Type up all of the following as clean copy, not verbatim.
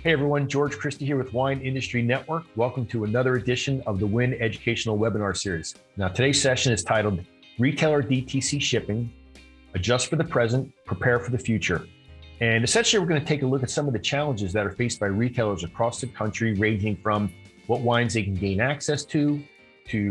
Hey everyone, George Christie here with Wine Industry Network. Welcome to another edition of the WIN Educational Webinar Series. Now today's session is titled Retailer DTC Shipping, Adjust for the Present, Prepare for the Future. And essentially we're going to take a look at some of the challenges that are faced by retailers across the country, ranging from what wines they can gain access to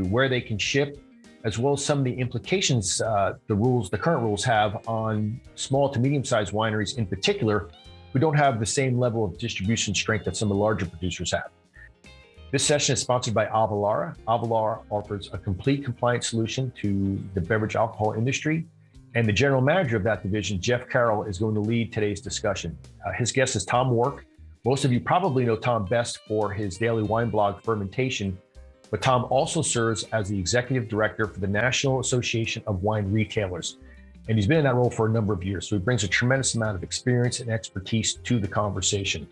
where they can ship, as well as some of the implications the current rules have on small to medium-sized wineries in particular, who don't have the same level of distribution strength that some of the larger producers have. This session is sponsored by Avalara. Avalara offers a complete compliance solution to the beverage alcohol industry. And the general manager of that division, Jeff Carroll, is going to lead today's discussion. His guest is Tom Wark. Most of you probably know Tom best for his daily wine blog, Fermentation, but Tom also serves as the executive director for the National Association of Wine Retailers. And he's been in that role for a number of years. So he brings a tremendous amount of experience and expertise to the conversation.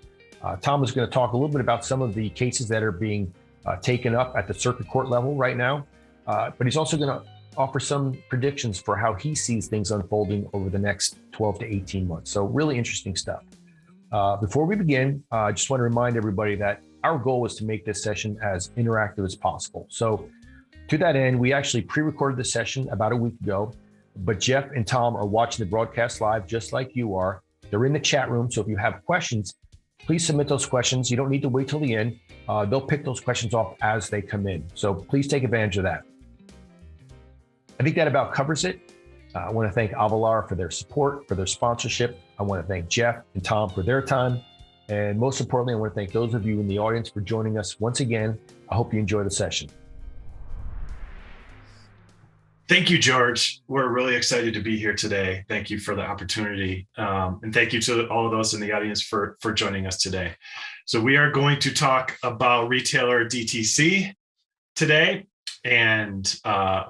Tom is going to talk a little bit about some of the cases that are being taken up at the circuit court level right now. But he's also going to offer some predictions for how he sees things unfolding over the next 12 to 18 months. So really interesting stuff. Before we begin, I just want to remind everybody that our goal is to make this session as interactive as possible. So to that end, we actually pre-recorded the session about a week ago. But Jeff and Tom are watching the broadcast live just like you are. They're in the chat room. So if you have questions, please submit those questions. You don't need to wait till the end. They'll pick those questions off as they come in. So please take advantage of that. I think that about covers it. I want to thank Avalara for their support, for their sponsorship. I want to thank Jeff and Tom for their time. And most importantly, I want to thank those of you in the audience for joining us once again. I hope you enjoy the session. Thank you, George. We're really excited to be here today. Thank you for the opportunity. And thank you to all of those in the audience for joining us today. So we are going to talk about retailer DTC today. And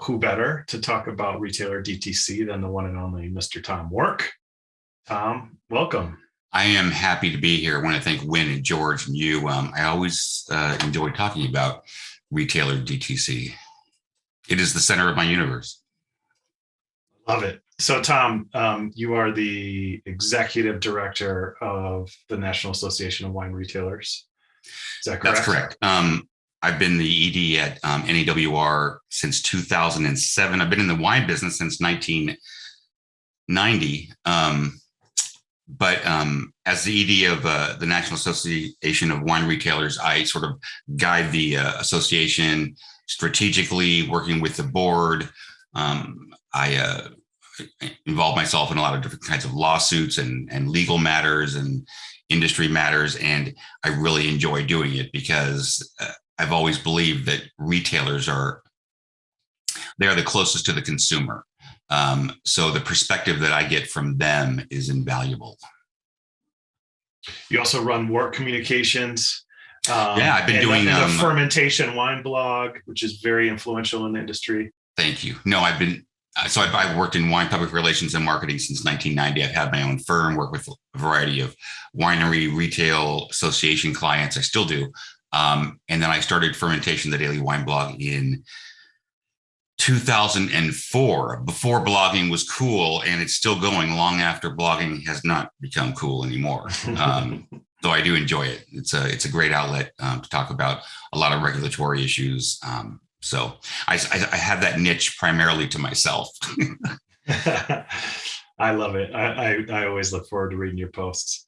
who better to talk about retailer DTC than the one and only Mr. Tom Wark. Tom, welcome. I am happy to be here. I want to thank Win and George and you. I always enjoy talking about retailer DTC. It is the center of my universe. Love it. So, Tom, you are the executive director of the National Association of Wine Retailers. Is that correct? That's correct. I've been the ED at NAWR since 2007. I've been in the wine business since 1990. But as the ED of the National Association of Wine Retailers, I sort of guide the association strategically, working with the board. I involve myself in a lot of different kinds of lawsuits and legal matters and industry matters. And I really enjoy doing it because I've always believed that retailers they're the closest to the consumer. So the perspective that I get from them is invaluable. You also run Wark Communications. I've been doing the Fermentation wine blog, which is very influential in the industry. Thank you. No, I've worked in wine public relations and marketing since 1990. I've had my own firm, work with a variety of winery, retail, association clients. I still do. And then I started Fermentation, the daily wine blog, in 2004, before blogging was cool, and it's still going long after blogging has not become cool anymore. Though I do enjoy it. It's a great outlet to talk about a lot of regulatory issues. So I have that niche primarily to myself. I love it. I always look forward to reading your posts.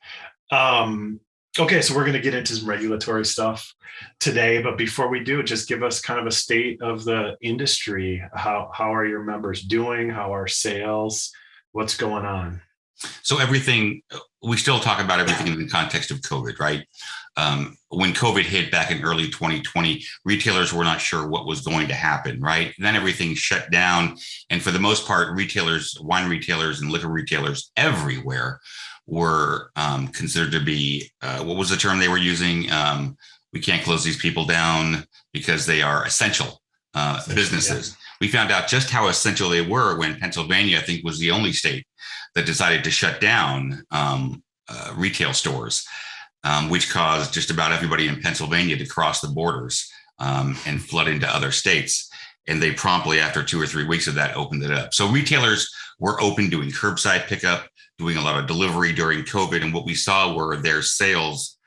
Okay, so we're going to get into some regulatory stuff today, but before we do, just give us kind of a state of the industry. How are your members doing? How are sales? What's going on? So we still talk about everything in the context of COVID, right? When COVID hit back in early 2020, retailers were not sure what was going to happen, right? And then everything shut down. And for the most part, retailers, wine retailers and liquor retailers everywhere were considered to be, what was the term they were using? We can't close these people down because they are essential businesses. Yeah. We found out just how essential they were when Pennsylvania, I think, was the only state that decided to shut down retail stores, which caused just about everybody in Pennsylvania to cross the borders and flood into other states. And they promptly, after 2 or 3 weeks of that, opened it up. So retailers were open, doing curbside pickup, doing a lot of delivery during COVID. And what we saw were their sales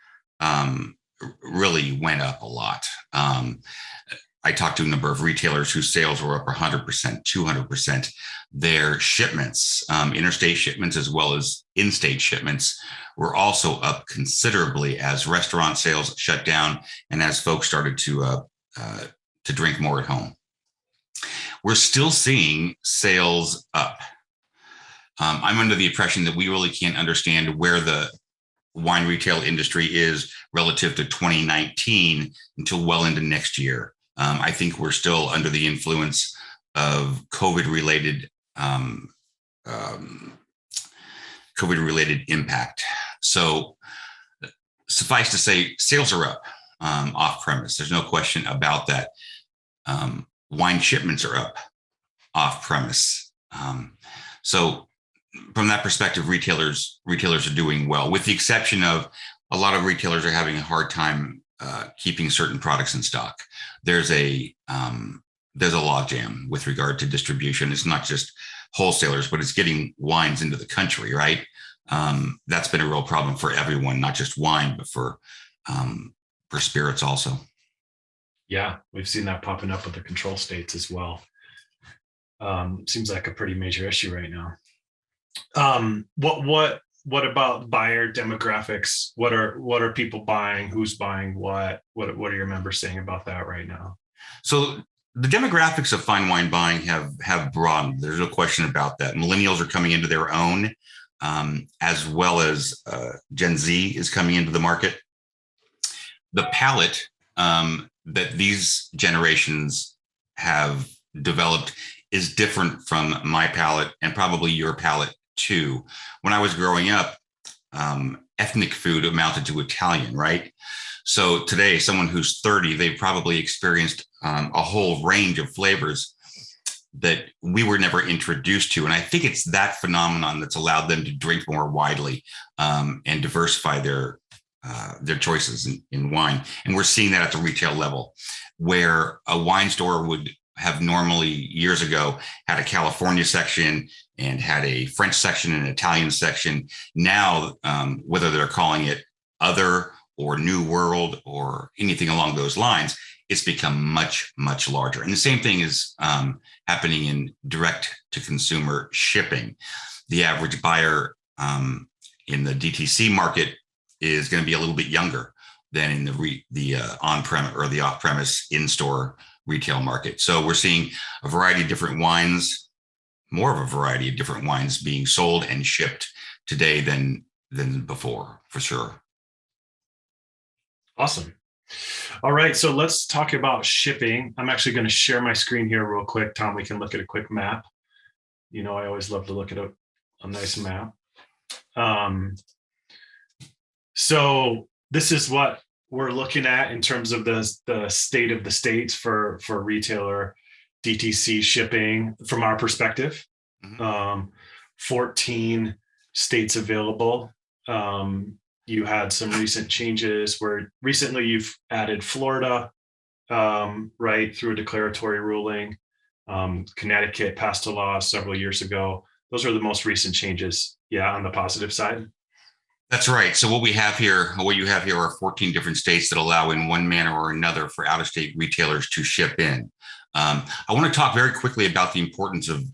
really went up a lot. I talked to a number of retailers whose sales were up 100%, 200%. Their shipments, interstate shipments as well as in-state shipments, were also up considerably as restaurant sales shut down and as folks started to drink more at home. We're still seeing sales up. I'm under the impression that we really can't understand where the wine retail industry is relative to 2019 until well into next year. I think we're still under the influence of COVID-related impact. So suffice to say, sales are up off premise. There's no question about that. Wine shipments are up off premise. So from that perspective, retailers are doing well, with the exception of a lot of retailers are having a hard time keeping certain products in stock. There's a logjam with regard to distribution. It's not just wholesalers, but it's getting wines into the country, right? That's been a real problem for everyone, not just wine, but for spirits also. Yeah, we've seen that popping up with the control states as well. Seems like a pretty major issue right now. What about buyer demographics? What are people buying? Who's buying what? What are your members saying about that right now? So the demographics of fine wine buying have broadened. There's no question about that. Millennials are coming into their own, as well as Gen Z is coming into the market. The palate that these generations have developed is different from my palate and probably your palate too. When I was growing up, ethnic food amounted to Italian, right? So today, someone who's 30, they've probably experienced a whole range of flavors that we were never introduced to. And I think it's that phenomenon that's allowed them to drink more widely and diversify their choices in wine. And we're seeing that at the retail level, where a wine store would have normally years ago had a California section and had a French section and an Italian section. Now, whether they're calling it other or New World or anything along those lines, it's become much, much larger. And the same thing is happening in direct to consumer shipping. The average buyer in the DTC market is going to be a little bit younger than in the on-premise or the off-premise in-store retail market. So we're seeing a variety of different wines, more of a variety of different wines being sold and shipped today than before, for sure. Awesome. All right, so let's talk about shipping. I'm actually going to share my screen here real quick. Tom, we can look at a quick map. You know, I always love to look at a nice map. So this is what we're looking at in terms of the state of the states for retailer DTC shipping from our perspective. Mm-hmm. 14 states available. You had some recent changes where recently you've added Florida, right, through a declaratory ruling. Connecticut passed a law several years ago. Those are the most recent changes, yeah, on the positive side. That's right. So what you have here are 14 different states that allow in one manner or another for out-of-state retailers to ship in. I want to talk very quickly about the importance of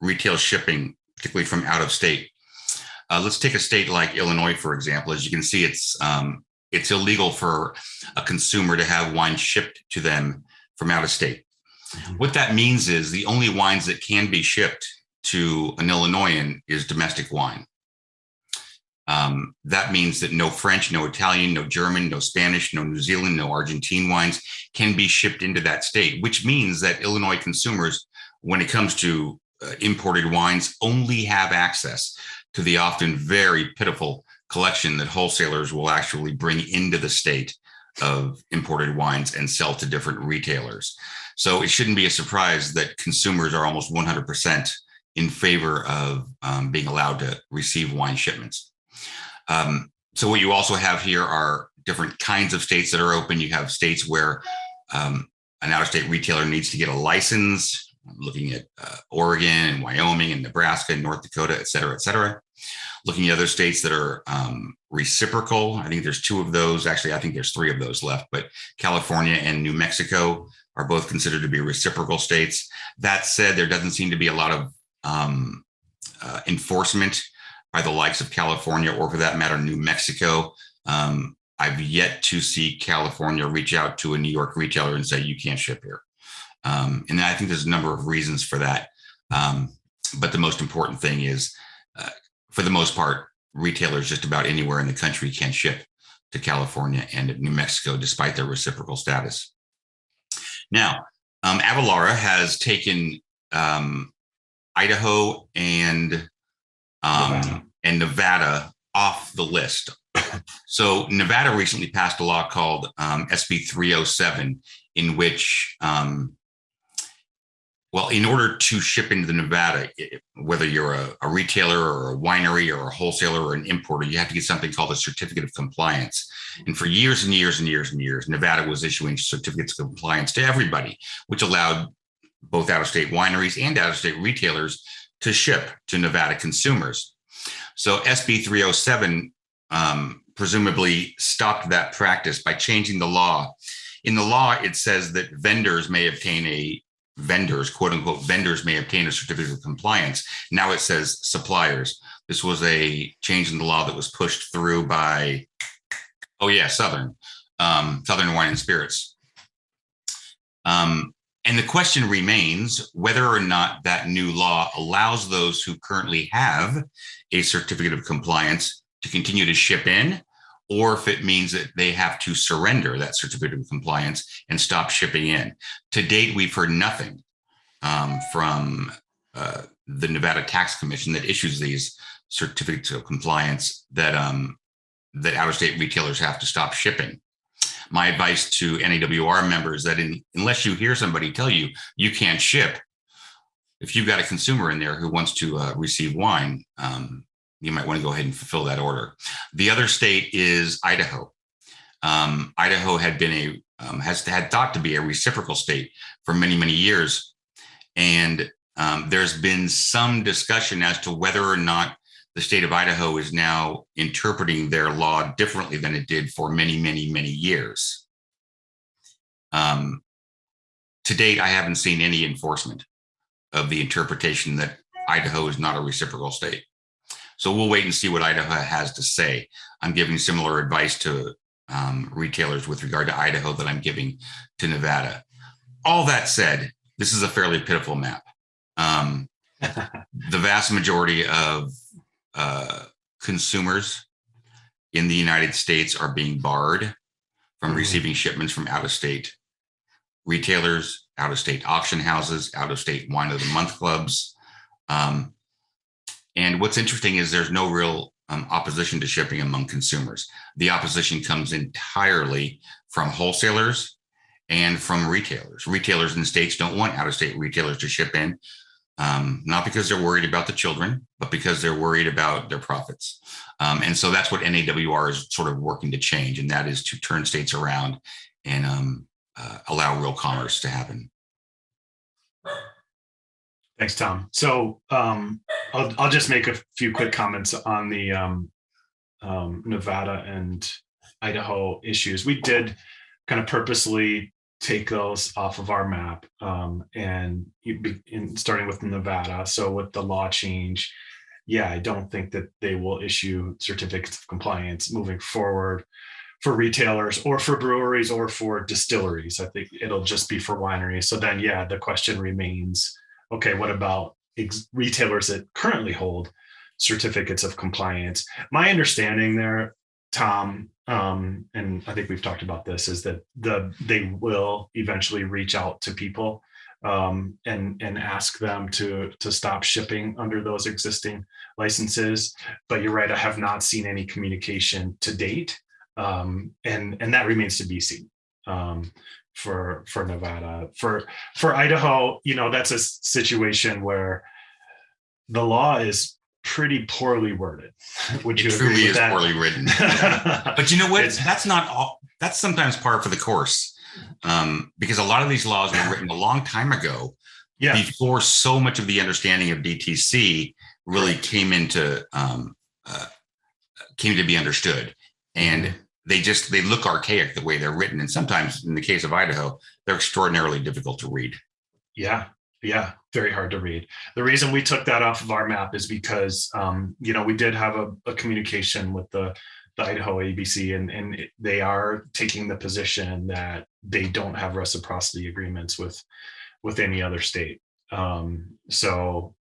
retail shipping, particularly from out of state. Let's take a state like Illinois, for example. As you can see, it's illegal for a consumer to have wine shipped to them from out of state. Mm-hmm. What that means is the only wines that can be shipped to an Illinoisan is domestic wine. That means that no French, no Italian, no German, no Spanish, no New Zealand, no Argentine wines can be shipped into that state, which means that Illinois consumers, when it comes to imported wines, only have access to the often very pitiful collection that wholesalers will actually bring into the state of imported wines and sell to different retailers. So it shouldn't be a surprise that consumers are almost 100% in favor of being allowed to receive wine shipments. So what you also have here are different kinds of states that are open. You have states where an out-of-state retailer needs to get a license looking at Oregon and Wyoming and Nebraska and North Dakota, et cetera, et cetera. Looking at other states that are reciprocal. I think there's 2 of those. Actually, I think there's 3 of those left, but California and New Mexico are both considered to be reciprocal states. That said, there doesn't seem to be a lot of enforcement by the likes of California, or for that matter, New Mexico. I've yet to see California reach out to a New York retailer and say, you can't ship here. And I think there's a number of reasons for that. But the most important thing is, for the most part, retailers just about anywhere in the country can ship to California and New Mexico, despite their reciprocal status. Now, Avalara has taken Idaho and Nevada off the list. So Nevada recently passed a law called SB 307, in which, in order to ship into Nevada, whether you're a retailer or a winery or a wholesaler or an importer, you have to get something called a certificate of compliance. And for years and years and years and years, Nevada was issuing certificates of compliance to everybody, which allowed both out-of-state wineries and out-of-state retailers to ship to Nevada consumers. So SB 307 presumably stopped that practice by changing the law. In the law, it says that quote unquote, vendors may obtain a certificate of compliance. Now it says suppliers. This was a change in the law that was pushed through by, Southern Wine and Spirits. And the question remains whether or not that new law allows those who currently have a certificate of compliance to continue to ship in, or if it means that they have to surrender that certificate of compliance and stop shipping in. To date, we've heard nothing from the Nevada Tax Commission that issues these certificates of compliance that out-of-state retailers have to stop shipping. My advice to NAWR members that unless you hear somebody tell you you can't ship, if you've got a consumer in there who wants to receive wine, you might want to go ahead and fulfill that order. The other state is Idaho. Idaho had been had thought to be a reciprocal state for many, many years. And there's been some discussion as to whether or not the state of Idaho is now interpreting their law differently than it did for many, many, many years. To date, I haven't seen any enforcement of the interpretation that Idaho is not a reciprocal state. So we'll wait and see what Idaho has to say. I'm giving similar advice to retailers with regard to Idaho that I'm giving to Nevada. All that said, this is a fairly pitiful map. The vast majority of consumers in the United States are being barred from receiving shipments from out-of-state retailers, out-of-state auction houses, out-of-state wine of the month clubs. And what's interesting is there's no real opposition to shipping among consumers. The opposition comes entirely from wholesalers and from retailers. Retailers in the States don't want out-of-state retailers to ship in, not because they're worried about the children, but because they're worried about their profits. And so that's what NAWR is sort of working to change, and that is to turn states around and allow real commerce to happen. Thanks, Tom. So I'll just make a few quick comments on the Nevada and Idaho issues. We did kind of purposely take those off of our map, and starting with Nevada. So with the law change, I don't think that they will issue certificates of compliance moving forward for retailers or for breweries or for distilleries. I think it'll just be for wineries. So then, the question remains, okay, what about retailers that currently hold certificates of compliance? My understanding there, Tom, and I think we've talked about this, is that they will eventually reach out to people and ask them to stop shipping under those existing licenses. But you're right, I have not seen any communication to date, and that remains to be seen. For Nevada, for Idaho, that's a situation where the law is pretty poorly worded. Would you agree with that? It truly is poorly written. But you know what? That's not all. That's sometimes par for the course, because a lot of these laws were written a long time ago Yeah. before so much of the understanding of DTC really came to be understood. And they look archaic the way they're written. And sometimes in the case of Idaho, they're extraordinarily difficult to read. Yeah. Yeah. Very hard to read. The reason we took that off of our map is because, we did have a communication with the Idaho ABC, and they are taking the position that they don't have reciprocity agreements with any other state. So,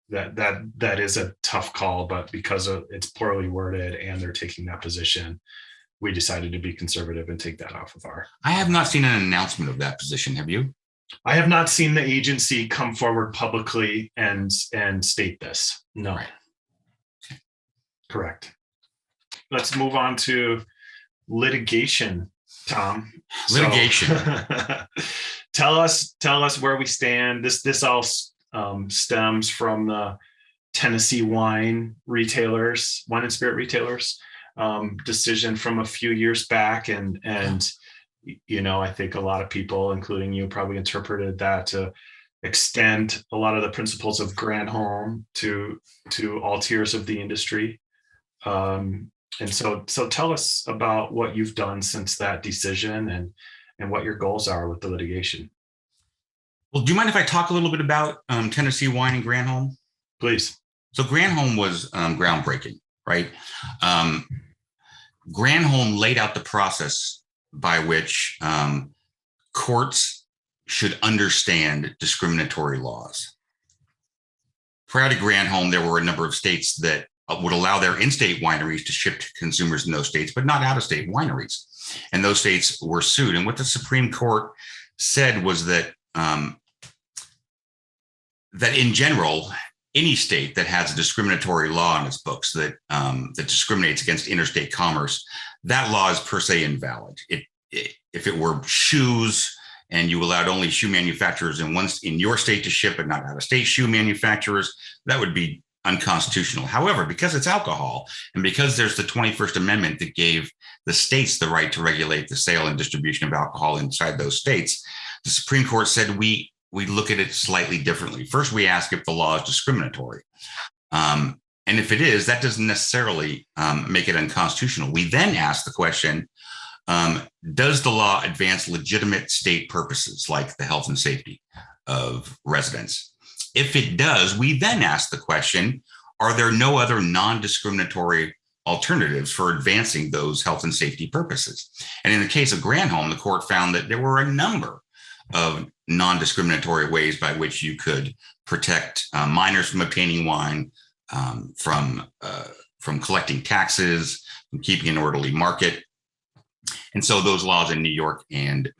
that is a tough call, but because it's poorly worded and they're taking that position, we decided to be conservative and take that off of our. I have not seen an announcement of that position. Have you? I have not seen the agency come forward publicly and state this. No. Right. Correct. Let's move on to litigation, Tom. Litigation. So, tell us where we stand. This all stems from the Tennessee wine and spirit retailers decision from a few years back, and I think a lot of people, including you, probably interpreted that to extend a lot of the principles of Granholm to all tiers of the industry. And so tell us about what you've done since that decision and what your goals are with the litigation. Well, do you mind if I talk a little bit about Tennessee wine and Granholm? Please. So Granholm was groundbreaking, right? Granholm laid out the process by which courts should understand discriminatory laws. Prior to Granholm, there were a number of states that would allow their in-state wineries to ship to consumers in those states, but not out-of-state wineries. And those states were sued. And what the Supreme Court said was that that in general, any state that has a discriminatory law in its books that discriminates against interstate commerce, that law is per se invalid. If it were shoes and you allowed only shoe manufacturers in your state to ship, but not out-of-state shoe manufacturers, that would be unconstitutional. However, because it's alcohol and because there's the 21st Amendment that gave the states the right to regulate the sale and distribution of alcohol inside those states, the Supreme Court said we look at it slightly differently. First, we ask if the law is discriminatory. And if it is, that doesn't necessarily make it unconstitutional. We then ask the question, does the law advance legitimate state purposes like the health and safety of residents? If it does, we then ask the question, are there no other non-discriminatory alternatives for advancing those health and safety purposes? And in the case of Granholm, the court found that there were a number of non-discriminatory ways by which you could protect minors from obtaining wine, from collecting taxes, from keeping an orderly market. And so those laws in New York and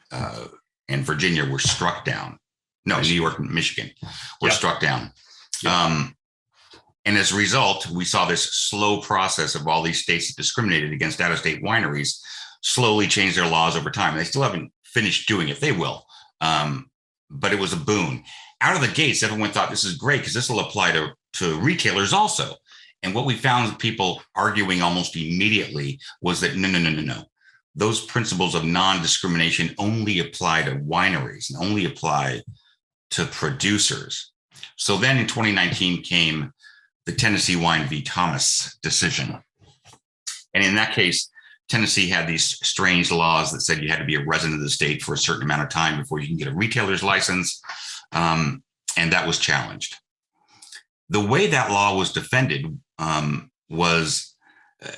Virginia were struck down. No, New York and Michigan were struck down. And as a result, we saw this slow process of all these states that discriminated against out-of-state wineries slowly change their laws over time. They still haven't finished doing it. They will. But it was a boon. Out of the gates, everyone thought this is great because this will apply to retailers also. And what we found people arguing almost immediately was that no. Those principles of non-discrimination only apply to wineries and only apply to producers. So then in 2019 came the Tennessee Wine v. Thomas decision. And in that case, Tennessee had these strange laws that said you had to be a resident of the state for a certain amount of time before you can get a retailer's license. And that was challenged. The way that law was defended was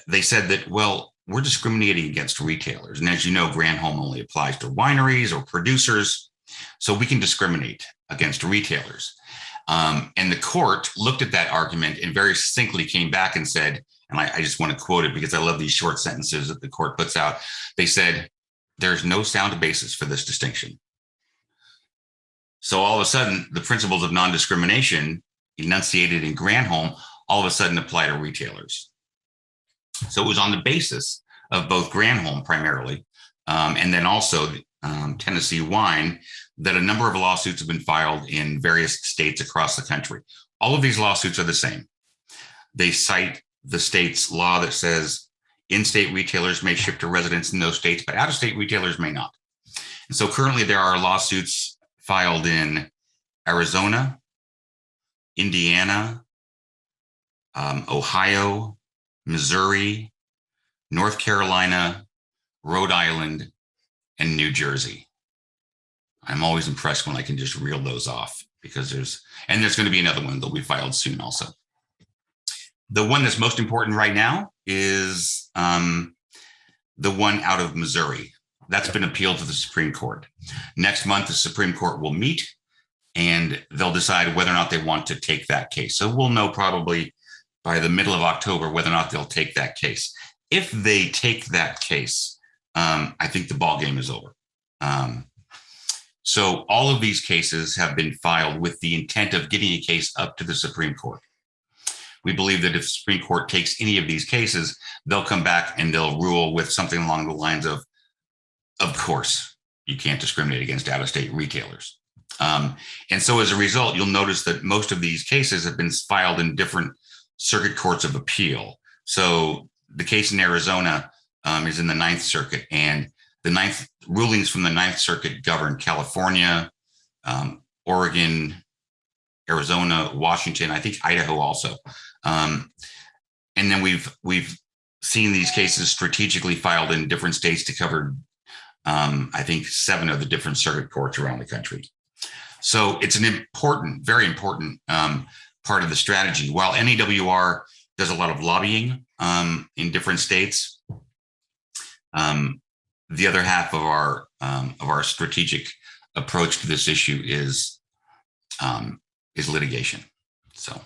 they said that, well, we're discriminating against retailers. And as you know, Granholm only applies to wineries or producers. So we can discriminate against retailers. And the court looked at that argument and very succinctly came back and said, and I just want to quote it because I love these short sentences that the court puts out. They said, there's no sound basis for this distinction. So all of a sudden, the principles of non-discrimination enunciated in Granholm all of a sudden apply to retailers. So it was on the basis of both Granholm primarily, and then also Tennessee Wine, that a number of lawsuits have been filed in various states across the country. All of these lawsuits are the same. They cite the state's law that says in-state retailers may ship to residents in those states, but out-of-state retailers may not. And so currently there are lawsuits filed in Arizona, Indiana, Ohio, Missouri, North Carolina, Rhode Island, and New Jersey. I'm always impressed when I can just reel those off, because there's going to be another one that'll be filed soon also. The one that's most important right now is the one out of Missouri. That's been appealed to the Supreme Court. Next month, the Supreme Court will meet and they'll decide whether or not they want to take that case. So we'll know probably by the middle of October whether or not they'll take that case. If they take that case, I think the ball game is over. So all of these cases have been filed with the intent of getting a case up to the Supreme Court. We believe that if the Supreme Court takes any of these cases, they'll come back and they'll rule with something along the lines of course, you can't discriminate against out-of-state retailers. And so as a result, you'll notice that most of these cases have been filed in different circuit courts of appeal. So the case in Arizona is in the Ninth Circuit, and the rulings from the Ninth Circuit govern California, Oregon, Arizona, Washington, I think Idaho also. And then we've seen these cases strategically filed in different states to cover, I think, 7 of the different circuit courts around the country. So it's an important, very important part of the strategy. While NAWR does a lot of lobbying in different states, the other half of our strategic approach to this issue is litigation. So,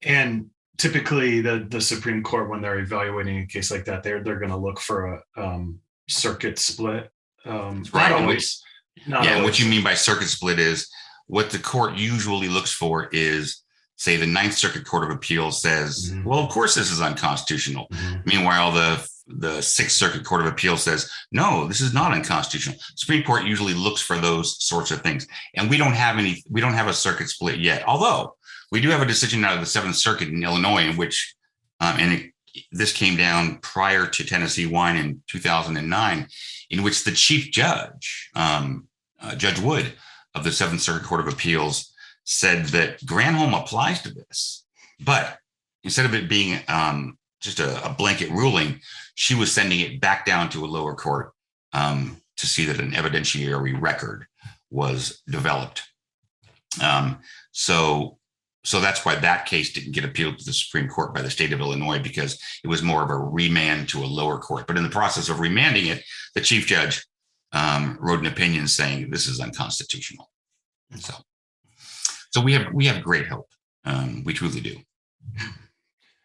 and typically the Supreme Court, when they're evaluating a case like that, they're going to look for a circuit split. right. Not always. What you mean by circuit split is what the court usually looks for is, say, the Ninth Circuit Court of Appeals says, well, of course this is unconstitutional. Meanwhile, the Sixth Circuit Court of Appeals says, no, this is not unconstitutional. Supreme Court usually looks for those sorts of things. And we don't have a circuit split yet. Although we do have a decision out of the Seventh Circuit in Illinois in which, this came down prior to Tennessee Wine in 2009, in which the chief judge, Judge Wood of the Seventh Circuit Court of Appeals, said that Granholm applies to this. But instead of it being just a blanket ruling, she was sending it back down to a lower court to see that an evidentiary record was developed. So that's why that case didn't get appealed to the Supreme Court by the state of Illinois, because it was more of a remand to a lower court. But in the process of remanding it, the chief judge wrote an opinion saying this is unconstitutional. So we have great hope. We truly do.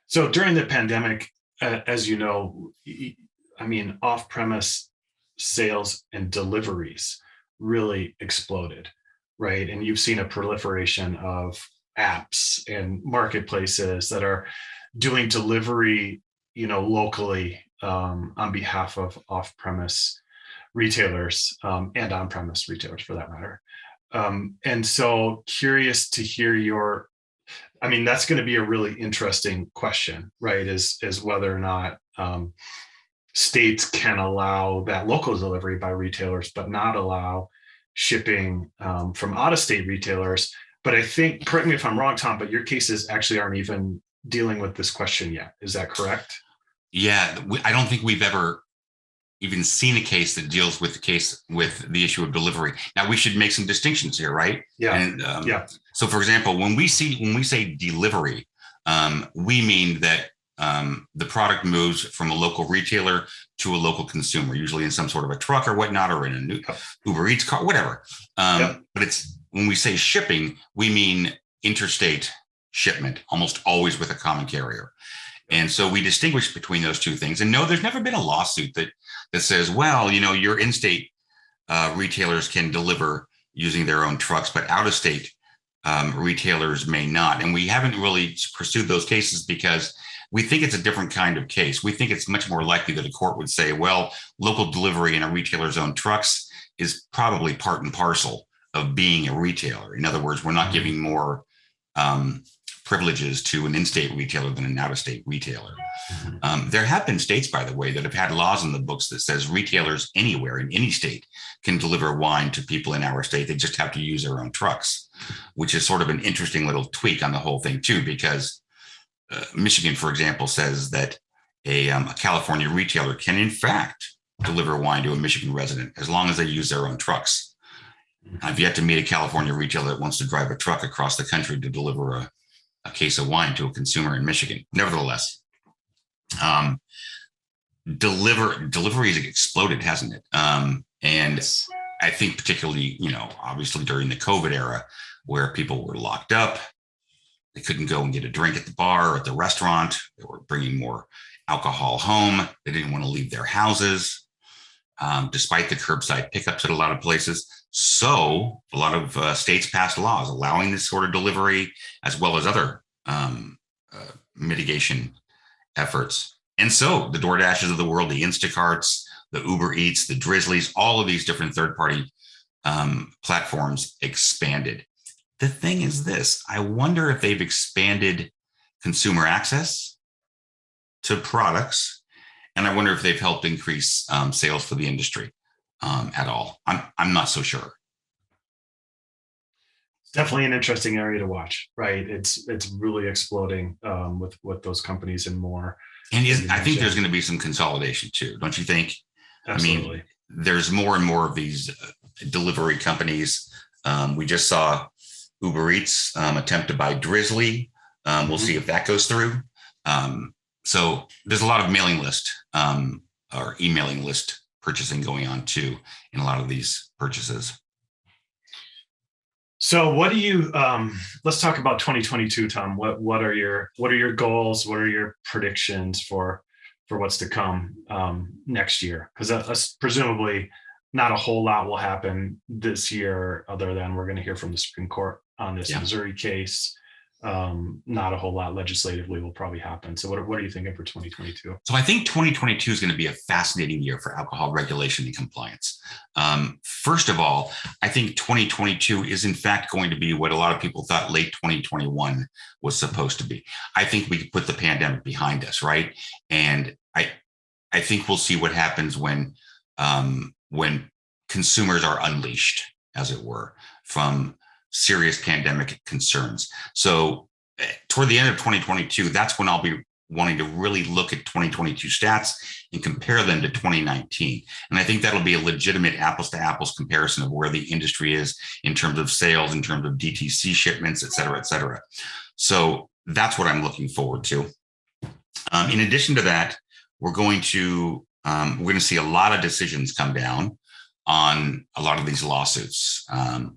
So during the pandemic, as you know, I mean, off-premise sales and deliveries really exploded, right? And you've seen a proliferation of apps and marketplaces that are doing delivery, locally on behalf of off-premise retailers and on-premise retailers for that matter. And so curious to hear that's going to be a really interesting question, right? Is whether or not states can allow that local delivery by retailers, but not allow shipping from out-of-state retailers. But I think, correct me if I'm wrong, Tom, but your cases actually aren't even dealing with this question yet. Is that correct? Yeah, I don't think we've ever even seen a case that deals with the issue of delivery. Now, we should make some distinctions here, right? Yeah. And so, for example, when we say delivery, we mean that the product moves from a local retailer to a local consumer, usually in some sort of a truck or whatnot, or in a new Uber Eats car, whatever. But when we say shipping, we mean interstate shipment, almost always with a common carrier. And so we distinguish between those two things. And no, there's never been a lawsuit that says, well, your in-state retailers can deliver using their own trucks, but out-of-state retailers may not. And we haven't really pursued those cases because we think it's a different kind of case. We think it's much more likely that a court would say, well, local delivery in a retailer's own trucks is probably part and parcel of being a retailer. In other words, we're not giving more privileges to an in-state retailer than an out-of-state retailer. There have been states, by the way, that have had laws in the books that says retailers anywhere in any state can deliver wine to people in our state. They just have to use their own trucks, which is sort of an interesting little tweak on the whole thing too, because Michigan, for example, says that a California retailer can in fact deliver wine to a Michigan resident as long as they use their own trucks. I've yet to meet a California retailer that wants to drive a truck across the country to deliver a case of wine to a consumer in Michigan. Nevertheless, delivery has exploded, hasn't it? And I think particularly, obviously during the COVID era where people were locked up, they couldn't go and get a drink at the bar or at the restaurant. They were bringing more alcohol home. They didn't want to leave their houses, despite the curbside pickups at a lot of places. So a lot of states passed laws allowing this sort of delivery, as well as other mitigation efforts. And so the DoorDashes of the world, the Instacarts, the Uber Eats, the Drizzlies, all of these different third-party platforms expanded. The thing is this, I wonder if they've expanded consumer access to products, and I wonder if they've helped increase sales for the industry at all. I'm not so sure. It's definitely an interesting area to watch, right? It's really exploding with those companies and more. And I think there's going to be some consolidation too, don't you think? Absolutely. I mean, there's more and more of these delivery companies. We just saw Uber Eats attempt to buy Drizzly. We'll see if that goes through. So there's a lot of mailing list or emailing list purchasing going on too in a lot of these purchases. So what do you, let's talk about 2022, Tom. What are your goals? What are your predictions for what's to come next year? Because presumably not a whole lot will happen this year other than we're going to hear from the Supreme Court on this Missouri case. Not a whole lot legislatively will probably happen. So what are you thinking for 2022? So I think 2022 is going to be a fascinating year for alcohol regulation and compliance. First of all, I think 2022 is in fact going to be what a lot of people thought late 2021 was supposed to be. I think we could put the pandemic behind us, right? And I think we'll see what happens when consumers are unleashed, as it were, from serious pandemic concerns. So toward the end of 2022, that's when I'll be wanting to really look at 2022 stats and compare them to 2019. And I think that'll be a legitimate apples to apples comparison of where the industry is in terms of sales, in terms of DTC shipments, et cetera, et cetera. So that's what I'm looking forward to. In addition to that, we're going to see a lot of decisions come down on a lot of these lawsuits.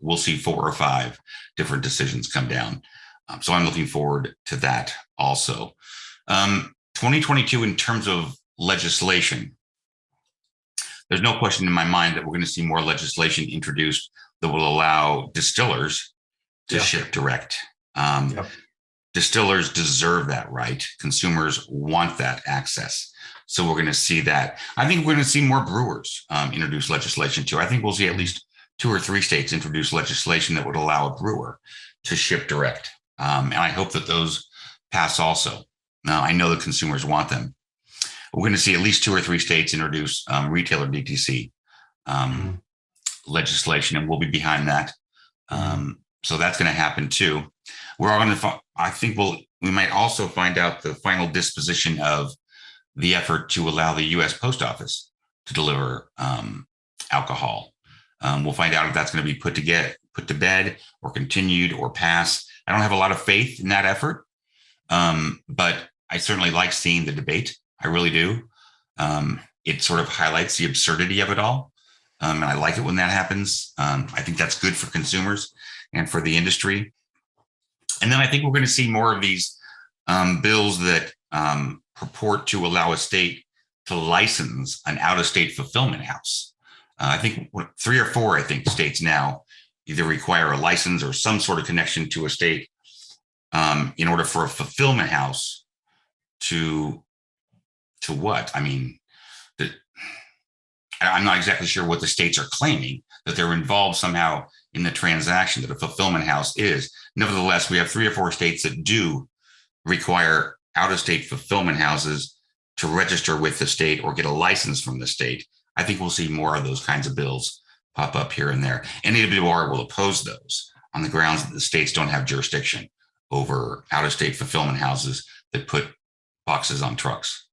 We'll see 4 or 5 different decisions come down. So I'm looking forward to that also. 2022, in terms of legislation, there's no question in my mind that we're going to see more legislation introduced that will allow distillers to ship direct. Distillers deserve that right. Consumers want that access. So we're going to see that. I think we're going to see more brewers introduce legislation too. I think we'll see at least 2 or 3 states introduce legislation that would allow a brewer to ship direct. And I hope that those pass also. Now, I know the consumers want them. We're going to see at least 2 or 3 states introduce retailer DTC legislation, and we'll be behind that. So that's going to happen too. We're all going to, I think we might also find out the final disposition of the effort to allow the U.S. Post Office to deliver alcohol. We'll find out if that's going to be put to bed or continued or pass. I don't have a lot of faith in that effort, but I certainly like seeing the debate. I really do. It sort of highlights the absurdity of it all. And I like it when that happens. I think that's good for consumers and for the industry. And then I think we're going to see more of these bills that purport to allow a state to license an out-of-state fulfillment house. I think 3 or 4, states now either require a license or some sort of connection to a state in order for a fulfillment house to what? I mean, I'm not exactly sure what the states are claiming. that they're involved somehow in the transaction that a fulfillment house is. Nevertheless, we have 3 or 4 states that do require out-of-state fulfillment houses to register with the state or get a license from the state. I think we'll see more of those kinds of bills pop up here and there. And AWR will oppose those on the grounds that the states don't have jurisdiction over out-of-state fulfillment houses that put boxes on trucks.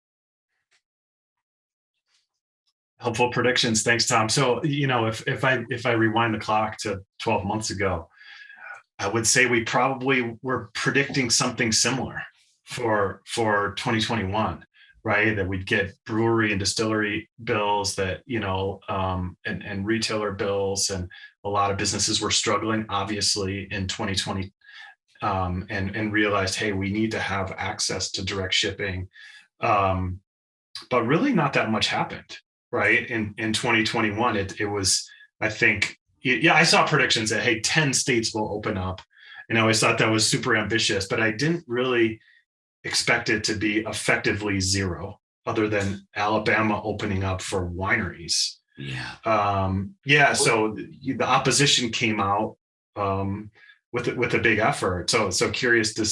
Helpful predictions. Thanks, Tom. So, if I rewind the clock to 12 months ago, I would say we probably were predicting something similar for 2021, right? That we'd get brewery and distillery bills that, and retailer bills, and a lot of businesses were struggling, obviously, in 2020, and realized, hey, we need to have access to direct shipping. But really not that much happened. Right. In 2021, it was, I think, I saw predictions that, hey, 10 states will open up. And I always thought that was super ambitious, but I didn't really expect it to be effectively 0, other than Alabama opening up for wineries. Yeah. So the opposition came out with a big effort. So curious to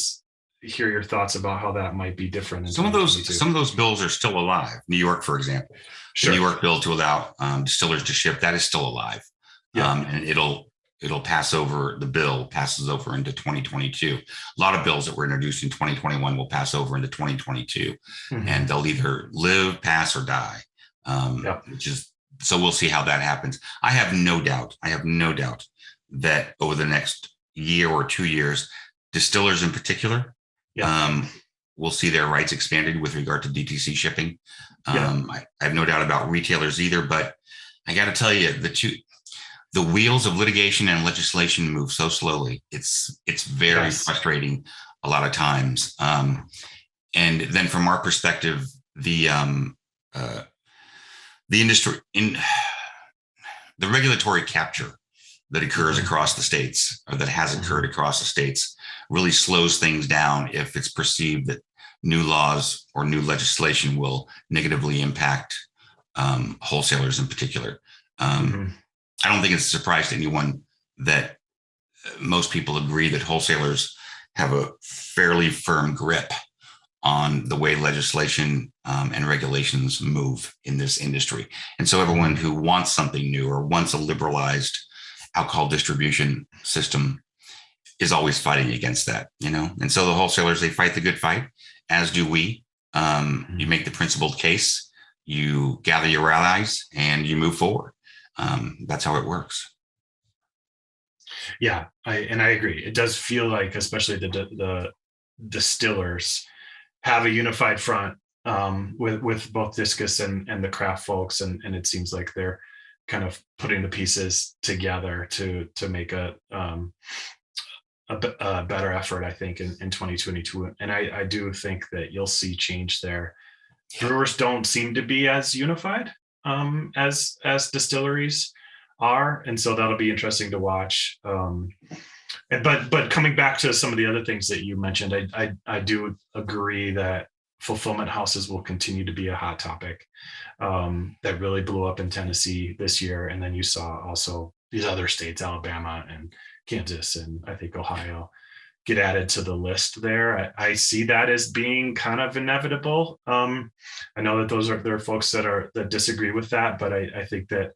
hear your thoughts about how that might be different. Some of those bills are still alive. New York, for example, Sure. The New York bill to allow distillers to ship, that is still alive. And it'll pass over. The bill passes over into 2022. A lot of bills that were introduced in 2021 will pass over into 2022, and they'll either live, pass, or die. So we'll see how that happens. I have no doubt that over the next year or 2 years, distillers in particular, we'll see their rights expanded with regard to DTC shipping. I have no doubt about retailers either, but I got to tell you, the wheels of litigation and legislation move so slowly. It's very frustrating a lot of times. And then from our perspective, the industry, in the regulatory capture that occurs across the states, or that has occurred across the states, really slows things down if it's perceived that new laws or new legislation will negatively impact wholesalers in particular. I don't think it's a surprise to anyone that most people agree that wholesalers have a fairly firm grip on the way legislation and regulations move in this industry. And so everyone who wants something new or wants a liberalized alcohol distribution system is always fighting against that, And so the wholesalers, they fight the good fight, as do we. You make the principled case, you gather your allies, and you move forward. That's how it works. Yeah, I agree. It does feel like, especially the distillers have a unified front with both Discus and the craft folks, and it seems like they're kind of putting the pieces together to make a better effort, I think, in 2022. And I do think that you'll see change there. Brewers don't seem to be as unified as distilleries are, and so that'll be interesting to watch. But coming back to some of the other things that you mentioned, I do agree that fulfillment houses will continue to be a hot topic that really blew up in Tennessee this year, and then you saw also these other states, Alabama and Kansas, and I think Ohio, get added to the list there. I see that as being kind of inevitable. I know that there are folks that disagree with that, but I think that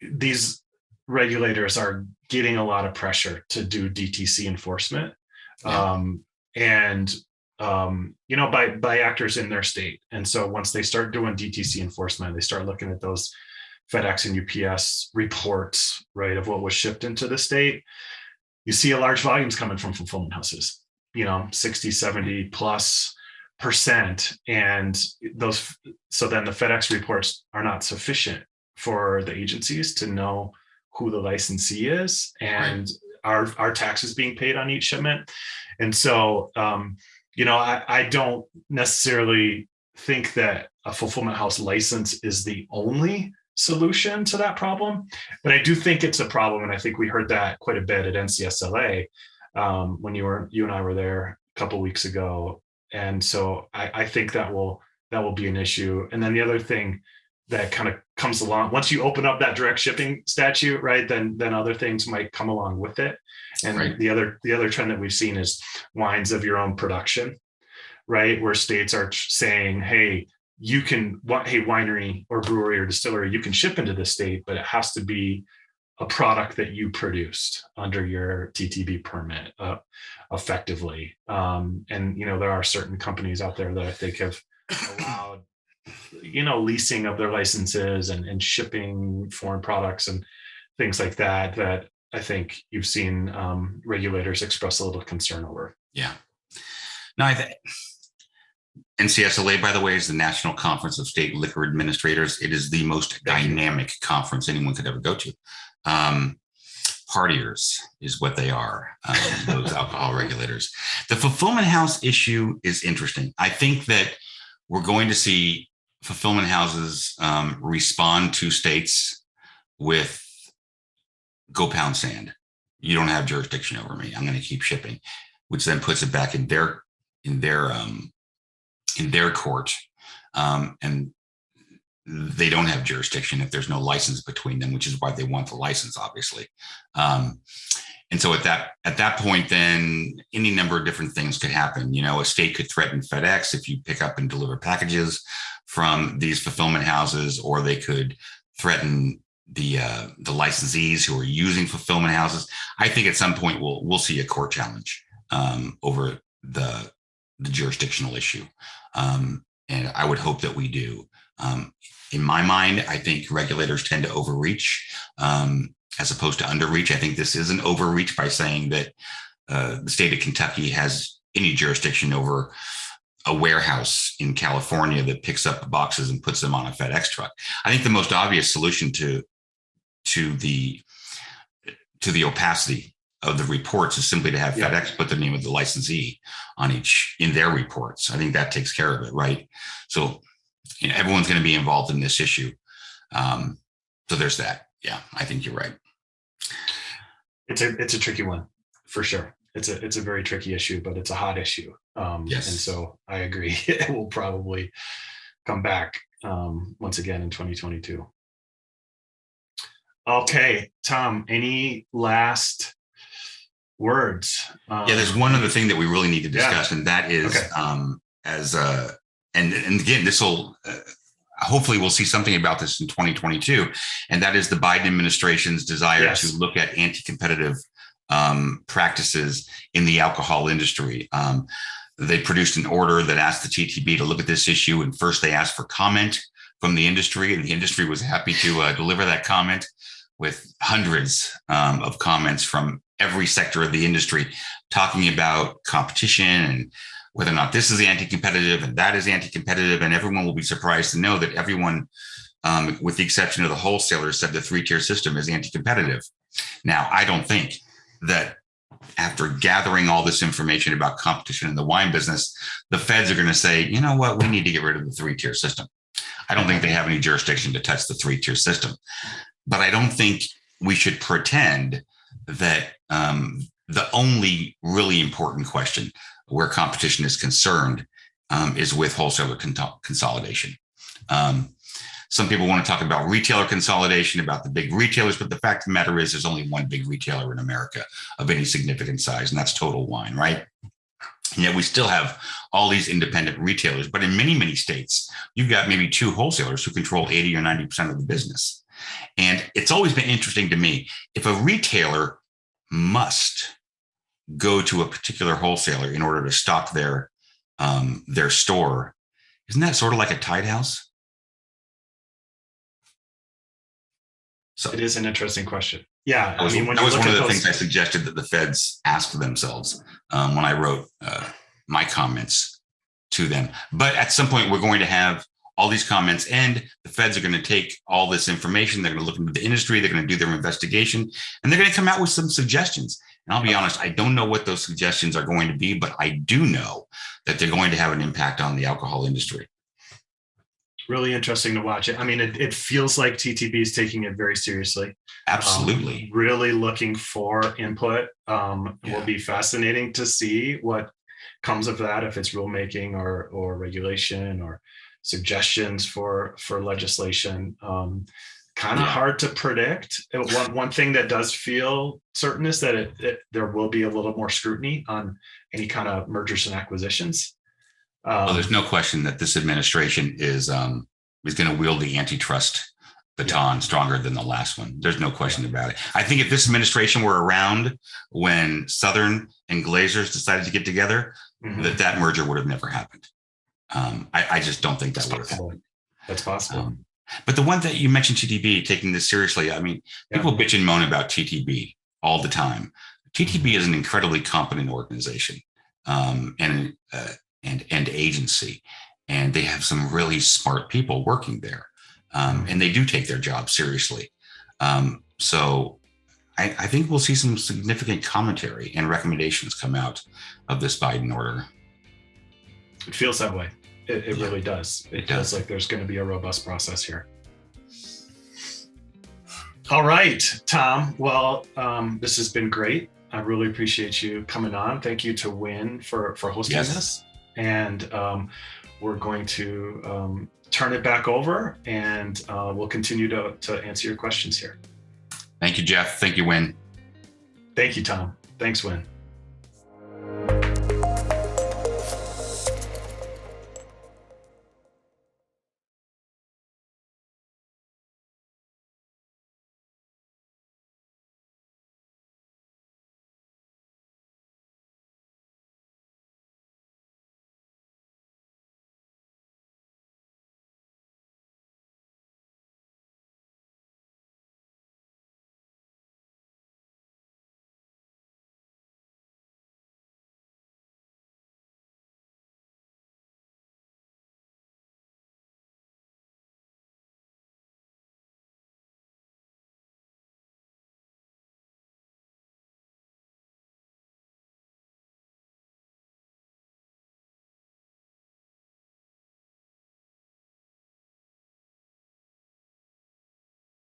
these regulators are getting a lot of pressure to do DTC enforcement, by actors in their state. And so once they start doing DTC enforcement, they start looking at those FedEx and UPS reports, right, of what was shipped into the state. You see a large volumes coming from fulfillment houses, 60, 70+%. And so then the FedEx reports are not sufficient for the agencies to know who the licensee is and are taxes being paid on each shipment. And so, I don't necessarily think that a fulfillment house license is the only solution to that problem, but I do think it's a problem. And I think we heard that quite a bit at NCSLA when you and I were there a couple of weeks ago. And so I think that will be an issue. And then the other thing that kind of comes along. Once you open up that direct shipping statute, right, then other things might come along with it. And Right. the other trend that we've seen is wines of your own production, right, where states are saying, hey, winery or brewery or distillery, you can ship into the state, but it has to be a product that you produced under your TTB permit effectively. And, there are certain companies out there that I think have allowed, leasing of their licenses and shipping foreign products and things like that I think you've seen regulators express a little concern over. Yeah. No, NCSLA, by the way, is the National Conference of State Liquor Administrators. It is the most dynamic conference anyone could ever go to. Partiers is what they are, those alcohol regulators. The fulfillment house issue is interesting. I think that we're going to see fulfillment houses respond to states with go pound sand. You don't have jurisdiction over me. I'm going to keep shipping, which then puts it back in their court, and they don't have jurisdiction if there's no license between them, which is why they want the license, obviously. And so at that point, then any number of different things could happen. A state could threaten FedEx if you pick up and deliver packages from these fulfillment houses, or they could threaten the licensees who are using fulfillment houses. I think at some point we'll see a court challenge over the jurisdictional issue, and I would hope that we do. In my mind, I think regulators tend to overreach as opposed to underreach. I think this is an overreach by saying that the state of Kentucky has any jurisdiction over a warehouse in California that picks up boxes and puts them on a FedEx truck. I think the most obvious solution to the opacity of the reports is simply to have FedEx put the name of the licensee on in their reports. I think that takes care of it, right? So everyone's going to be involved in this issue. So there's that. Yeah, I think you're right. It's a tricky one for sure. It's a very tricky issue, but it's a hot issue. Yes. And so I agree. It will probably come back once again in 2022. Okay, Tom, any last words? There's one other thing that we really need to discuss, and that is and again, this will hopefully we'll see something about this in 2022, and that is the Biden administration's desire to look at anti-competitive practices in the alcohol industry. They produced an order that asked the TTB to look at this issue, and first they asked for comment from the industry, and the industry was happy to deliver that comment with hundreds of comments from every sector of the industry talking about competition and whether or not this is anti-competitive and that is anti-competitive. And everyone will be surprised to know that everyone, with the exception of the wholesalers, said the three-tier system is anti-competitive. Now, I don't think that after gathering all this information about competition in the wine business, the feds are going to say, you know what, we need to get rid of the three-tier system. I don't think they have any jurisdiction to touch the three-tier system. But I don't think we should pretend that the only really important question where competition is concerned is with wholesaler consolidation. Some people want to talk about retailer consolidation, about the big retailers, but the fact of the matter is there's only one big retailer in America of any significant size, and that's Total Wine, right? And yet we still have all these independent retailers, but in many, many states, you've got maybe two wholesalers who control 80 or 90% of the business. And it's always been interesting to me, if a retailer must go to a particular wholesaler in order to stock their store, isn't that sort of like a tied house? So it is an interesting question. Yeah. That was one of the things I suggested that the feds ask themselves when I wrote my comments to them. But at some point, we're going to have all these comments, and the feds are going to take all this information. They're going to look into the industry. They're going to do their investigation, and they're going to come out with some suggestions. And I'll be honest, I don't know what those suggestions are going to be, but I do know that they're going to have an impact on the alcohol industry. Really interesting to watch it. I mean, it feels like TTB is taking it very seriously. Absolutely. Really looking for input. It will be fascinating to see what comes of that, if it's rulemaking or regulation or suggestions for legislation. Kind of hard to predict. One thing that does feel certain is that there will be a little more scrutiny on any kind of mergers and acquisitions. Well, there's no question that this administration is going to wield the antitrust baton stronger than the last one. There's no question about it. I think if this administration were around when Southern and Glazers decided to get together, that merger would have never happened. I just don't think that would have happened. That's possible. But the one that you mentioned, TTB, taking this seriously, I mean, people bitch and moan about TTB all the time. TTB is an incredibly competent organization and agency, and they have some really smart people working there, and they do take their job seriously. So I think we'll see some significant commentary and recommendations come out of this Biden order. It feels that way. It really does. It feels like there's going to be a robust process here. All right, Tom. Well, this has been great. I really appreciate you coming on. Thank you to Win for hosting this. And we're going to turn it back over, and we'll continue to answer your questions here. Thank you, Jeff. Thank you, Win. Thank you, Tom. Thanks, Win.